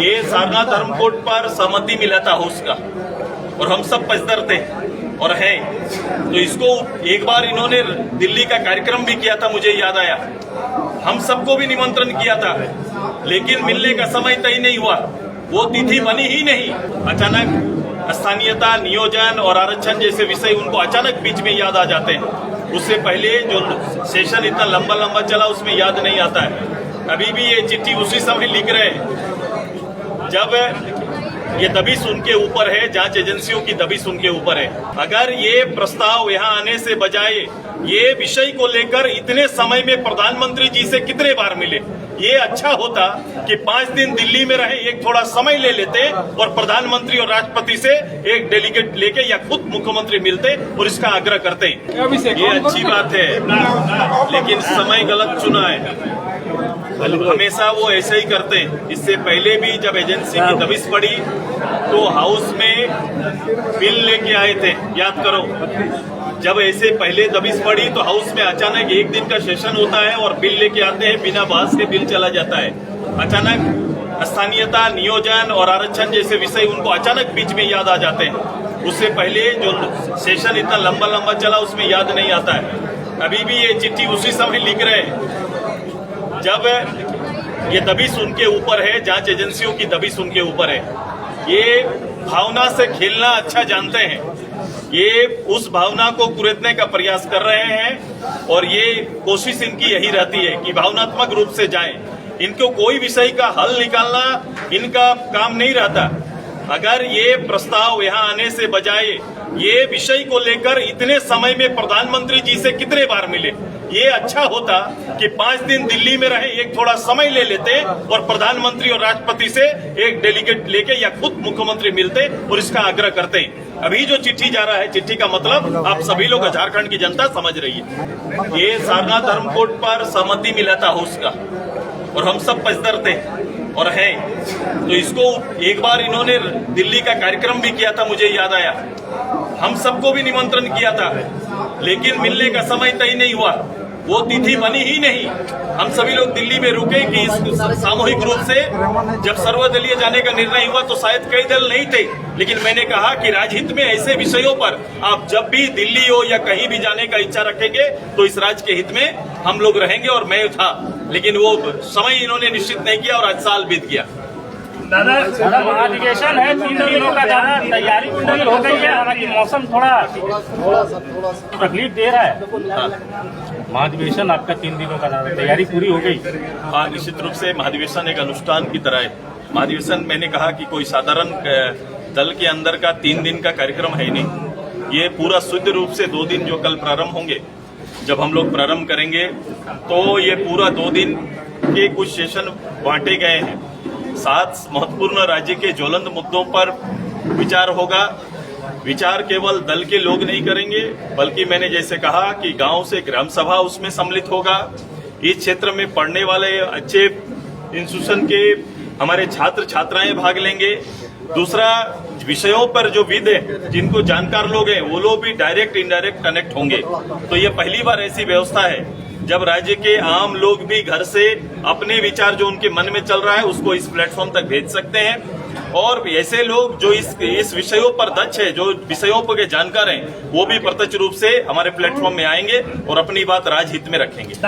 ये सारनाथ धर्मकोट पर सहमति मिला था हाउस का और हम सब पचदर थे और हैं, तो इसको एक बार इन्होंने दिल्ली का कार्यक्रम भी किया था, मुझे याद आया। हम सबको भी निमंत्रण किया था, लेकिन मिलने का समय तय नहीं हुआ, वो तिथि बनी ही नहीं। अचानक स्थानीयता, नियोजन और आरक्षण जैसे विषय उनको अचानक बीच में याद आ जाते हैं। उससे पहले जो सेशन इतना लंबा लंबा चला उसमें याद नहीं आता है। अभी भी ये चिट्ठी उसी समय लिख रहे हैं जब ये दबिश उनके ऊपर है, जांच एजेंसियों की दबिश उनके ऊपर है। अगर ये प्रस्ताव यहाँ आने से बजाय ये विषय को लेकर इतने समय में प्रधानमंत्री जी से कितने बार मिले, ये अच्छा होता कि 5 दिन दिल्ली में रहे, एक थोड़ा समय ले लेते और प्रधानमंत्री और राष्ट्रपति से एक डेलीगेट लेके या खुद मुख्यमंत्री मिलते और इसका आग्रह करते। ये अच्छी बात है, लेकिन समय गलत चुना है। हमेशा वो ऐसे ही करते हैं। इससे पहले भी जब एजेंसी की दबिश पड़ी तो हाउस में बिल लेके आए थे, याद करो। जब ऐसे पहले दबिश पड़ी तो हाउस में अचानक एक दिन का सेशन होता है और बिल लेके आते हैं, बिना बहस के बिल चला जाता है। अचानक स्थानीयता, नियोजन और आरक्षण जैसे विषय उनको अचानक बीच में याद आ जाते हैं। उससे पहले जो सेशन इतना लंबा लंबा चला उसमें याद नहीं आता है। अभी भी ये चिट्ठी उसी समय लिख रहे हैं जब ये दबिश उनके ऊपर है, जांच एजेंसियों की दबिश उनके ऊपर है। ये भावना से खेलना अच्छा जानते हैं, ये उस भावना को कुरेदने का प्रयास कर रहे हैं और ये कोशिश इनकी यही रहती है कि भावनात्मक रूप से जाएं। इनको कोई विषय का हल निकालना इनका काम नहीं रहता। अगर ये प्रस्ताव यहाँ आने से बजाय ये विषय को लेकर इतने समय में प्रधानमंत्री जी से कितने बार मिले, ये अच्छा होता कि 5 दिन दिल्ली में रहे, एक थोड़ा समय ले लेते और प्रधानमंत्री और राष्ट्रपति से एक डेलीगेट लेके या खुद मुख्यमंत्री मिलते और इसका आग्रह करते। अभी जो चिट्ठी जा रहा है, चिट्ठी का मतलब आप सभी लोग झारखंड की जनता समझ रही है। ये सारनाथ धर्मकोट पर सहमति मिला था हाउस का और हम सब पचदर थे और हैं, तो इसको एक बार इन्होंने दिल्ली का कार्यक्रम भी किया था, मुझे याद आया। हम सबको भी निमंत्रण किया था, लेकिन मिलने का समय तय नहीं हुआ, वो तिथि बनी ही नहीं। हम सभी लोग दिल्ली में रुके कि इस सामूहिक रूप से जब सर्वदलीय जाने का निर्णय हुआ तो शायद कई दल नहीं थे, लेकिन मैंने कहा कि राजहित में ऐसे विषयों पर आप जब भी दिल्ली हो या कहीं भी जाने का इच्छा रखेंगे तो इस राज्य के हित में हम लोग रहेंगे, और मैं था, लेकिन वो समय इन्होंने निश्चित नहीं किया और आज साल बीत गया। दादा महाधिवेशन है, 3 दिनों का दादा तैयारी पूरी हो गई है, हालांकि मौसम थोड़ा तकलीफ दे रहा है। महाधिवेशन आपका 3 दिनों का दादा तैयारी पूरी हो गई? हाँ, निश्चित रूप से महाधिवेशन एक अनुष्ठान की तरह है। महाधिवेशन मैंने कहा कि कोई साधारण दल के अंदर का 3 दिन का कार्यक्रम है नहीं, ये पूरा शुद्ध रूप से 2 दिन जो कल प्रारंभ होंगे, जब हम लोग प्रारंभ करेंगे तो ये पूरा 2 दिन के कुछ सेशन बांटे गए हैं। 7 महत्वपूर्ण राज्य के ज्वलंत मुद्दों पर विचार होगा। विचार केवल दल के लोग नहीं करेंगे, बल्कि मैंने जैसे कहा कि गांव से ग्राम सभा उसमें सम्मिलित होगा। इस क्षेत्र में पढ़ने वाले अच्छे इंस्टीट्यूशन के हमारे छात्र छात्राएं भाग लेंगे। दूसरा, विषयों पर जो विद है, जिनको जानकार लोग हैं, वो लोग भी डायरेक्ट इनडायरेक्ट कनेक्ट होंगे। तो ये पहली बार ऐसी व्यवस्था है जब राज्य के आम लोग भी घर से अपने विचार जो उनके मन में चल रहा है उसको इस प्लेटफॉर्म तक भेज सकते हैं। और ऐसे लोग जो इस विषयों पर दक्ष है, जो विषयों पर के जानकार हैं, वो भी प्रत्यक्ष रूप से हमारे प्लेटफॉर्म में आएंगे और अपनी बात राजहित में रखेंगे।